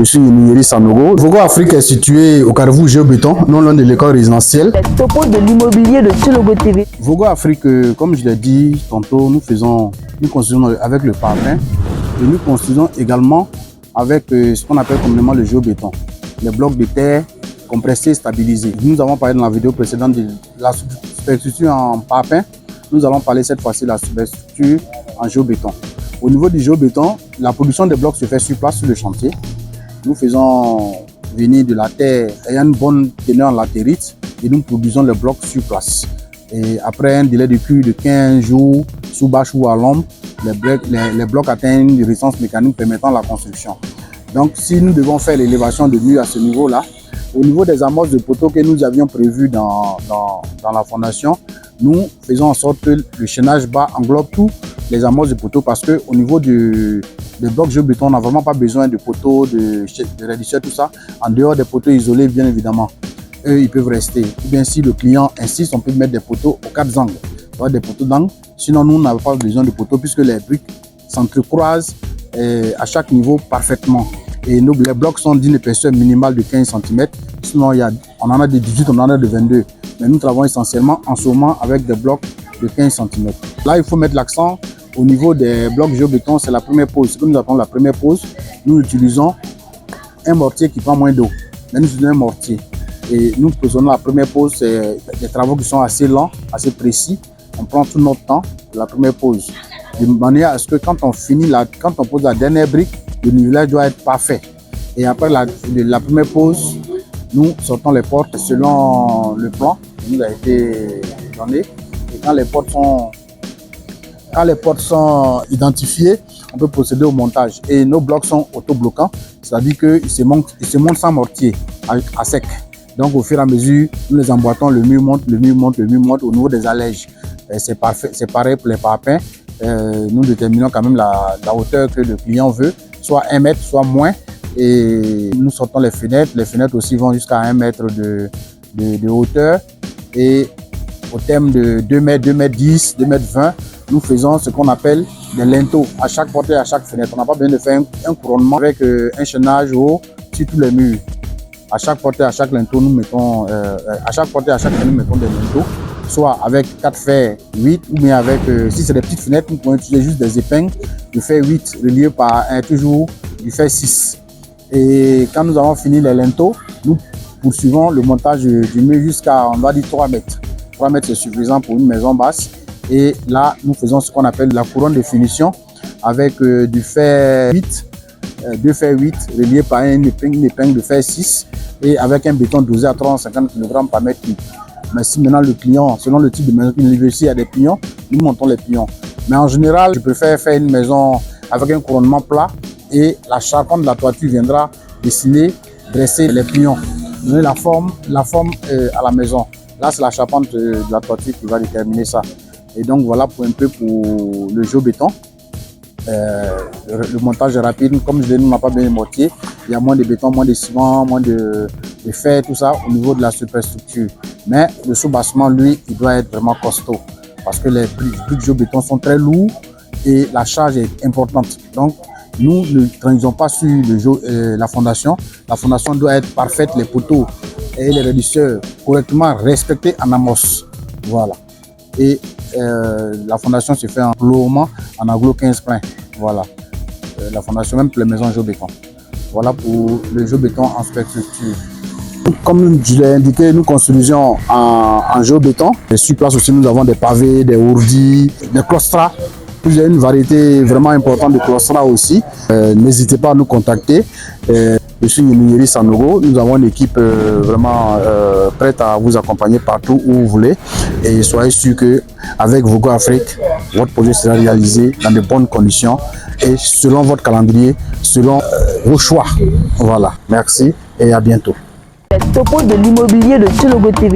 Je suis Yeri Sanogo. Vogo Afrique est situé au Carrefour Géobéton, non loin de l'école résidentielle. Les topos de l'immobilier de Tchilogo TV. Vogo Afrique, comme je l'ai dit tantôt, nous construisons avec le parpaing et nous construisons également avec ce qu'on appelle communément le géobéton, les blocs de terre compressés et stabilisés. Nous avons parlé dans la vidéo précédente de la superstructure en parpaing. Nous allons parler cette fois-ci de la superstructure en géobéton. Au niveau du géobéton, la production des blocs se fait sur place sur le chantier. Nous faisons venir de la terre ayant une bonne teneur en latérite et nous produisons les blocs sur place. Et après un délai de plus de 15 jours, sous bâche ou à l'ombre, les blocs atteignent une résistance mécanique permettant la construction. Donc si nous devons faire l'élévation de murs à ce niveau-là, au niveau des amorces de poteaux que nous avions prévues dans la fondation, nous faisons en sorte que le chaînage bas englobe tous les amorces de poteaux parce qu'au niveau des blocs géobéton, on n'a vraiment pas besoin de poteaux, de réducteurs, tout ça. En dehors des poteaux isolés, bien évidemment, eux, ils peuvent rester. Ou bien si le client insiste, on peut mettre des poteaux aux 4 angles. Des poteaux d'angle. Sinon, nous n'avons pas besoin de poteaux puisque les briques s'entrecroisent à chaque niveau parfaitement. Et les blocs sont d'une épaisseur minimale de 15 cm. Sinon, on en a de 18, on en a de 22. Mais nous travaillons essentiellement en ce moment avec des blocs de 15 cm. Là, il faut mettre l'accent au niveau des blocs géobéton, c'est la première pose. Ce que nous appelons la première pose, nous utilisons un mortier qui prend moins d'eau. Mais nous utilisons un mortier. Et nous posons la première pose, c'est des travaux qui sont assez lents, assez précis. On prend tout notre temps pour la première pose. De manière à ce que quand on pose la dernière brique, le nivelage doit être parfait. Et après la première pose, nous sortons les portes selon le plan qui nous a été donné. Et quand les portes sont identifiées, on peut procéder au montage. Et nos blocs sont autobloquants, c'est-à-dire qu'ils se montent sans mortier, à sec. Donc au fur et à mesure, nous les emboîtons, le mur monte, le mur monte, le mur monte au niveau des allèges. C'est parfait, c'est pareil pour les parpaings. Nous déterminons quand même la hauteur que le client veut, soit 1 mètre, soit moins. Et nous sortons les fenêtres. Les fenêtres aussi vont jusqu'à 1 mètre de hauteur. Et au terme de 2 mètres, 2 mètres 10, 2 mètres 20, nous faisons ce qu'on appelle des linteaux à chaque porte et à chaque fenêtre. On n'a pas besoin de faire un couronnement avec un chaînage haut sur tous les murs. À chaque porte et à chaque linteau, nous mettons, à chaque porte et à chaque fenêtre, nous mettons des linteaux, soit avec 4 fers 8 ou bien avec, si c'est des petites fenêtres, nous pouvons utiliser juste des épingles du fer 8 reliées par toujours du fer 6. Et quand nous avons fini les linteaux, nous poursuivons le montage du mur jusqu'à, on va dire, 3 mètres. 3 mètres, c'est suffisant pour une maison basse. Et là, nous faisons ce qu'on appelle la couronne de finition avec du fer 8, 2 fer 8 reliés par une épingle de fer 6 et avec un béton dosé à 350 kg par mètre cube. Mais si maintenant le client, selon le type de maison qu'il veut, s'il y a des pignons, nous montons les pignons. Mais en général, je préfère faire une maison avec un couronnement plat et la charpente de la toiture viendra dessiner, dresser les pignons, donner la forme à la maison. Là, c'est la charpente de la toiture qui va déterminer ça. Et donc voilà pour un peu pour le géobéton. Le montage est rapide, comme je l'ai dit, on n'a pas besoin de mortier. Il y a moins de béton, moins de ciment, moins de fer, tout ça au niveau de la superstructure. Mais le soubassement, lui, il doit être vraiment costaud parce que les briques géobéton sont très lourds et la charge est importante. Donc nous ne travaillons pas sur la fondation. La fondation doit être parfaite, les poteaux et les réducteurs correctement respectés en amorce. Voilà. Et la fondation se fait en plouement, en aglo 15 plins. Voilà. La fondation même pour les maisons géobéton. Voilà pour le géobéton en superstructure. Comme je l'ai indiqué, nous construisons en géobéton. Et sur place aussi, nous avons des pavés, des ourdis, des claustras. Il y a une variété vraiment importante de claustras aussi. N'hésitez pas à nous contacter. Je suis Yeri Sanogo. Nous avons une équipe vraiment prête à vous accompagner partout où vous voulez. Et soyez sûr qu'avec Vogo Afrique, votre projet sera réalisé dans de bonnes conditions et selon votre calendrier, selon vos choix. Voilà. Merci et à bientôt. Les topos de l'immobilier de Tchilogo TV.